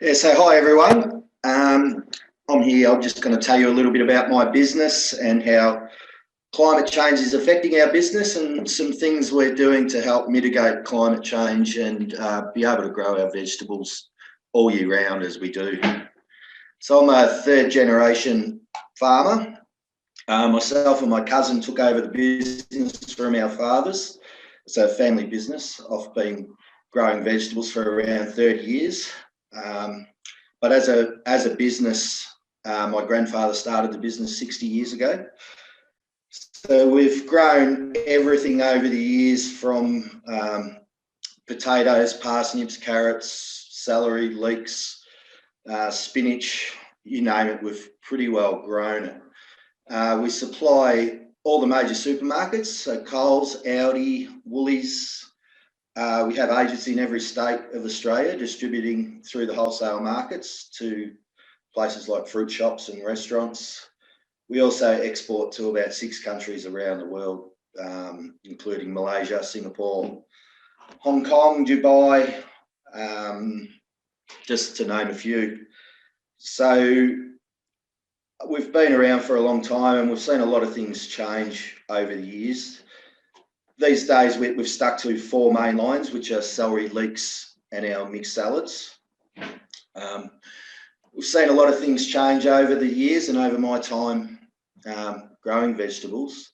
Yeah, so hi everyone. I'm here. I'm just going to tell you a little bit about my business and how climate change is affecting our business and some things we're doing to help mitigate climate change and be able to grow our vegetables all year round as we do. So I'm a third generation farmer. Myself and my cousin took over the business from our fathers. It's a family business. I've been growing vegetables for around 30 years. But as a business, my grandfather started the business 60 years ago. So we've grown everything over the years from potatoes, parsnips, carrots, celery, leeks, spinach, you name it, we've pretty well grown it. We supply all the major supermarkets, so Coles, Aldi, Woolies. We have agents in every state of Australia distributing through the wholesale markets to places like fruit shops and restaurants. We also export to about 6 countries around the world, including Malaysia, Singapore, Hong Kong, Dubai, just to name a few. So we've been around for a long time and we've seen a lot of things change over the years. These days we've stuck to 4 main lines, which are celery, leeks and our mixed salads. We've seen a lot of things change over the years and over my time growing vegetables.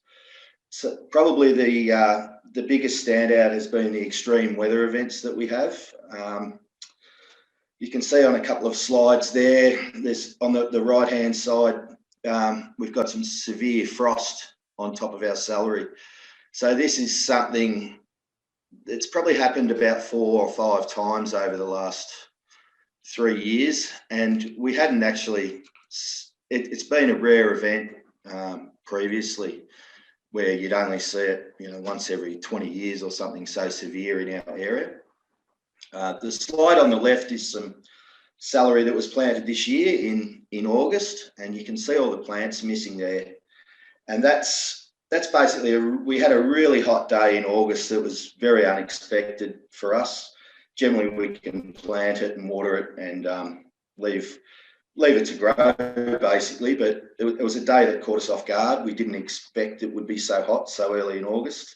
So probably the biggest standout has been the extreme weather events that we have. You can see on a couple of slides there, there's on the right hand side, we've got some severe frost on top of our celery. So this is something that's probably happened about 4 or 5 times over the last 3 years, and we hadn't actually, it's been a rare event previously where you'd only see it, once every 20 years or something so severe in our area. The slide on the left is some celery that was planted this year in August, and you can see all the plants missing there. And that's basically, we had a really hot day in August that was very unexpected for us. Generally, we can plant it and water it and leave it to grow, basically. But it was a day that caught us off guard. We didn't expect it would be so hot so early in August.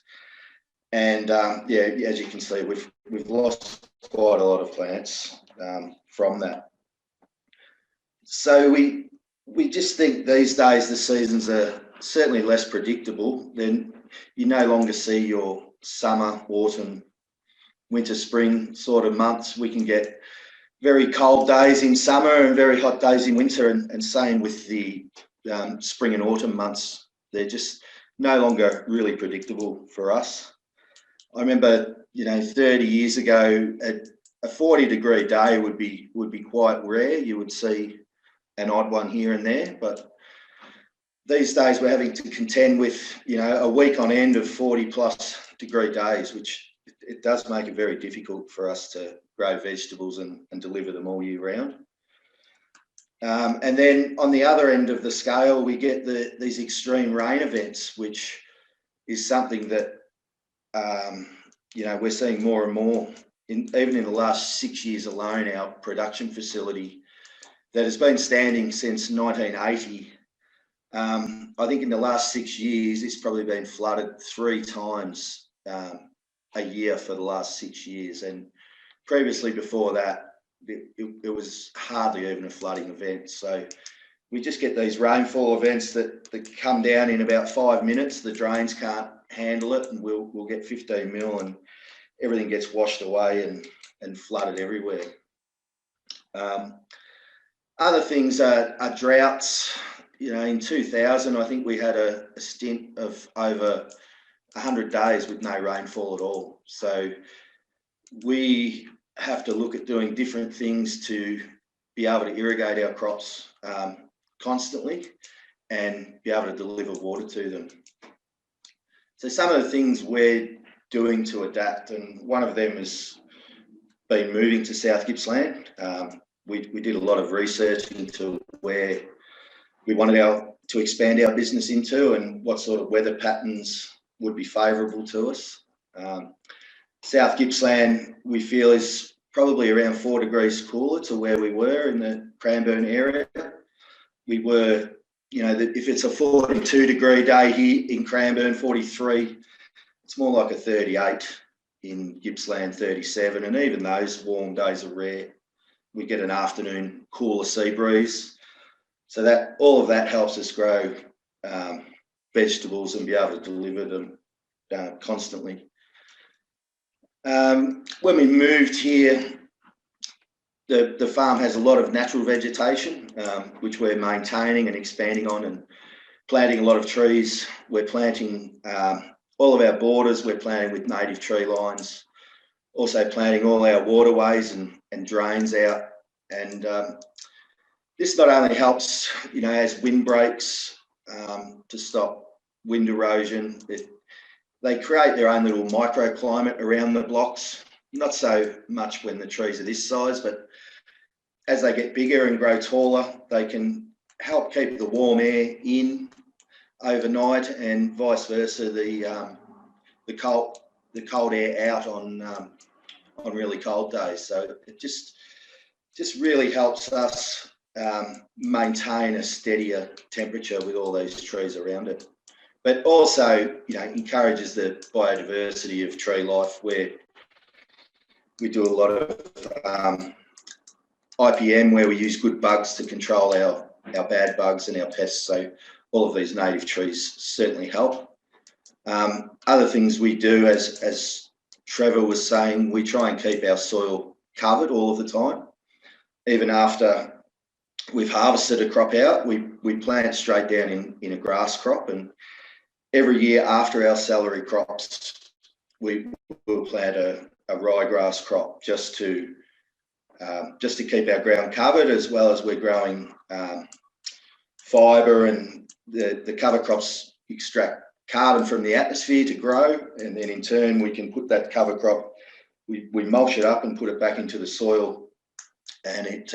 And yeah, as you can see, we've lost quite a lot of plants from that. So we just think these days the seasons are certainly less predictable. Then you no longer see your summer, autumn, winter, spring sort of months. We can get very cold days in summer and very hot days in winter, and same with the spring and autumn months. They're just no longer really predictable for us. I remember, 30 years ago, a 40-degree day would be quite rare. You would see an odd one here and there, but these days we're having to contend with, a week on end of 40+ degree days, which it does make it very difficult for us to grow vegetables and deliver them all year round. And then on the other end of the scale, we get these extreme rain events, which is something that, we're seeing more and more. Even in the last 6 years alone, our production facility that has been standing since 1980, I think in the last 6 years, it's probably been flooded 3 times a year for the last 6 years. And previously before that, it was hardly even a flooding event. So we just get these rainfall events that come down in about 5 minutes. The drains can't handle it, and we'll get 15 mil and everything gets washed away and flooded everywhere. Other things are droughts. In 2000, I think we had a stint of over 100 days with no rainfall at all. So we have to look at doing different things to be able to irrigate our crops constantly and be able to deliver water to them. So some of the things we're doing to adapt, and one of them has been moving to South Gippsland. We did a lot of research into where we wanted to expand our business into and what sort of weather patterns would be favourable to us. South Gippsland, we feel, is probably around 4 degrees cooler to where we were in the Cranbourne area. We were, you know, if it's a 42-degree day here in Cranbourne, 43, it's more like a 38 in Gippsland, 37, and even those warm days are rare. We get an afternoon cooler sea breeze. So that all of that helps us grow vegetables and be able to deliver them constantly. When we moved here, the farm has a lot of natural vegetation, which we're maintaining and expanding on, and planting a lot of trees. We're planting all of our borders, we're planting with native tree lines, also planting all our waterways and drains out. And this not only helps, you know, as wind breaks, to stop wind erosion, they create their own little microclimate around the blocks. Not so much when the trees are this size, but as they get bigger and grow taller, they can help keep the warm air in overnight, and vice versa, the cold air out on really cold days. So it just really helps us maintain a steadier temperature with all these trees around it. But also, you know, encourages the biodiversity of tree life, where we do a lot of IPM, where we use good bugs to control our bad bugs and our pests. So all of these native trees certainly help. Other things we do, as Trevor was saying, we try and keep our soil covered all of the time. Even after we've harvested a crop out, we plant straight down in a grass crop, and every year after our celery crops, we will plant a ryegrass crop just to keep our ground covered, as well as we're growing fibre, and the cover crops extract carbon from the atmosphere to grow, and then in turn we can put that cover crop, we mulch it up and put it back into the soil, and it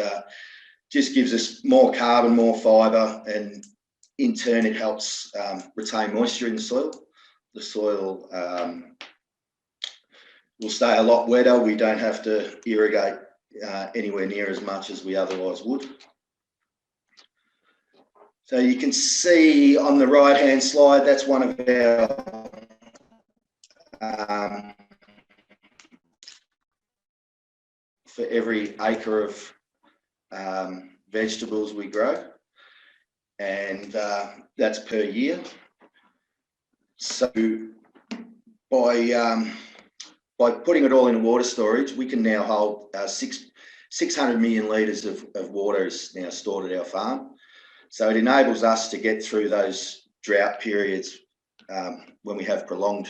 just gives us more carbon, more fibre, and in turn it helps retain moisture in the soil. The soil will stay a lot wetter. We don't have to irrigate anywhere near as much as we otherwise would. So you can see on the right-hand slide, that's one of our, for every acre of vegetables we grow, and that's per year. So by putting it all in water storage, we can now hold 600 million litres of water is now stored at our farm. So it enables us to get through those drought periods when we have prolonged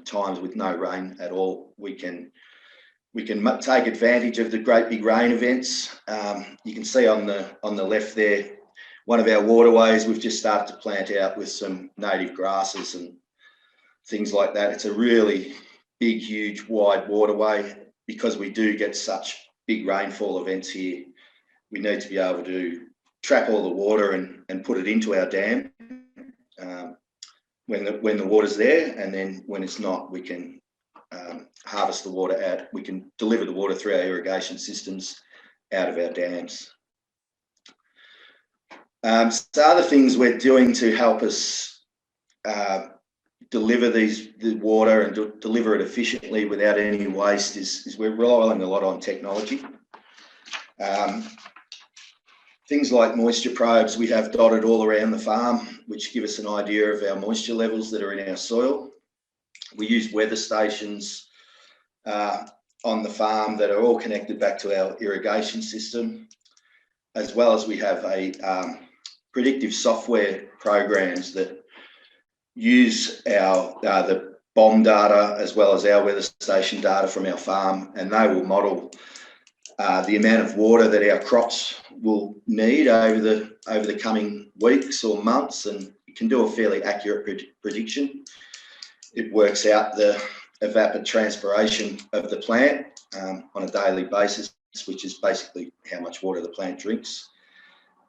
times with no rain at all. We can take advantage of the great big rain events. You can see on the left there, one of our waterways we've just started to plant out with some native grasses and things like that. It's a really big, huge, wide waterway. Because we do get such big rainfall events here, we need to be able to trap all the water and put it into our dam when the water's there, and then when it's not, we can harvest the water out. We can deliver the water through our irrigation systems out of our dams. So other things we're doing to help us deliver the water and deliver it efficiently without any waste is we're relying a lot on technology. Things like moisture probes we have dotted all around the farm, which give us an idea of our moisture levels that are in our soil. We use weather stations on the farm that are all connected back to our irrigation system, as well as we have a predictive software programs that use our the BOM data as well as our weather station data from our farm, and they will model the amount of water that our crops will need over the coming weeks or months, and it can do a fairly accurate prediction. It works out the evapotranspiration of the plant on a daily basis, which is basically how much water the plant drinks,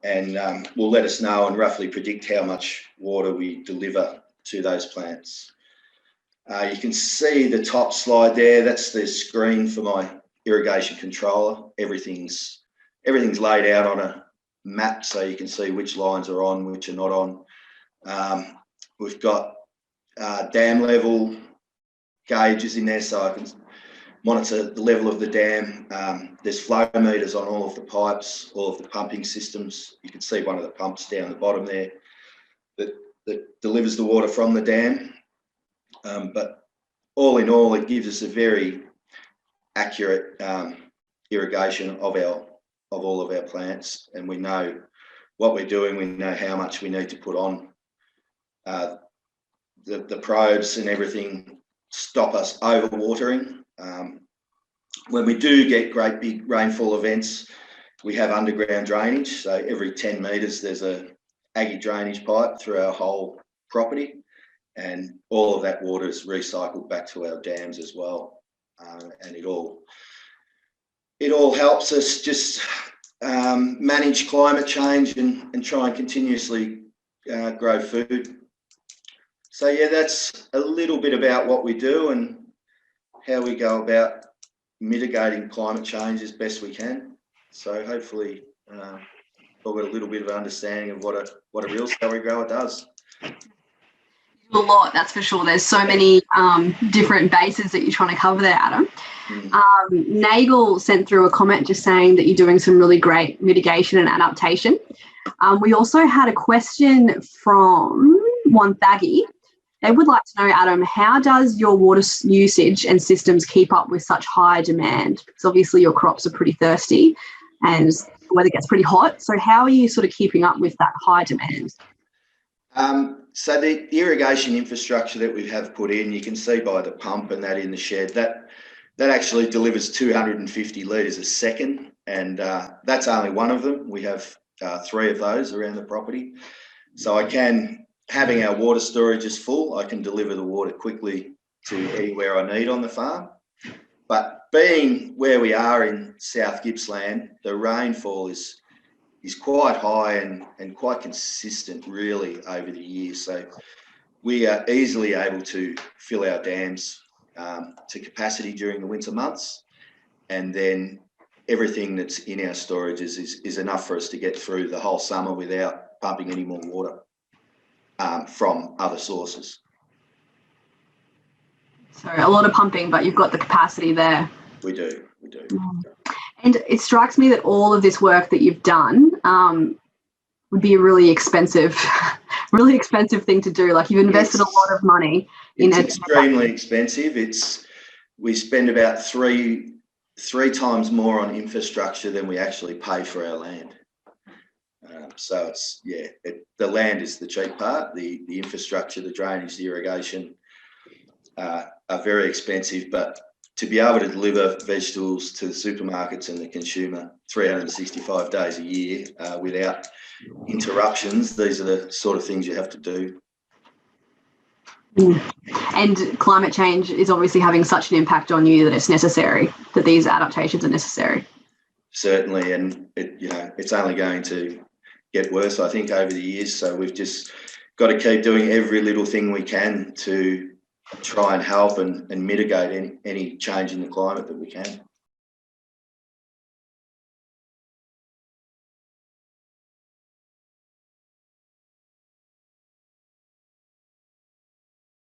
and will let us know and roughly predict how much water we deliver to those plants. You can see the top slide there, that's the screen for irrigation controller. Everything's laid out on a map, so you can see which lines are on, which are not on. We've got dam level gauges in there, so I can monitor the level of the dam. There's flow meters on all of the pipes, all of the pumping systems. You can see one of the pumps down the bottom there that delivers the water from the dam. But all in all, it gives us a very accurate irrigation of all of our plants, and we know what we're doing. We know how much we need to put on. The probes and everything stop us overwatering. When we do get great big rainfall events, we have underground drainage. So every 10 metres there's a Aggie drainage pipe through our whole property, and all of that water is recycled back to our dams as well. And it all helps us just manage climate change and try and continuously grow food. So yeah, that's a little bit about what we do and how we go about mitigating climate change as best we can. So hopefully we've got a little bit of an understanding of what a real celery grower does. A lot, that's for sure. There's so many different bases that you're trying to cover there, Adam. Nagel sent through a comment just saying that you're doing some really great mitigation and adaptation. We also had a question from Thaggy. They would like to know, Adam, how does your water usage and systems keep up with such high demand? Because obviously your crops are pretty thirsty and the weather gets pretty hot. So how are you sort of keeping up with that high demand? So the irrigation infrastructure that we have put in, you can see by the pump and that in the shed, that actually delivers 250 litres a second, and that's only one of them. We have 3 of those around the property. So having our water storages full, I can deliver the water quickly to anywhere I need on the farm. But being where we are in South Gippsland, the rainfall is quite high and quite consistent really over the years. So we are easily able to fill our dams to capacity during the winter months, and then everything that's in our storages is enough for us to get through the whole summer without pumping any more water from other sources. So a lot of pumping, but you've got the capacity there. We do. And it strikes me that all of this work that you've done would be a really expensive thing to do. Like, you've invested a lot of money in it. It's extremely expensive. We spend about three times more on infrastructure than we actually pay for our land. So the land is the cheap part. The infrastructure, the drainage, the irrigation are very expensive, but to be able to deliver vegetables to the supermarkets and the consumer 365 days a year without interruptions, these are the sort of things you have to do. And climate change is obviously having such an impact on you that it's necessary, that these adaptations are necessary. Certainly, and it's only going to get worse, I think, over the years. So we've just got to keep doing every little thing we can to try and help and mitigate any change in the climate that we can.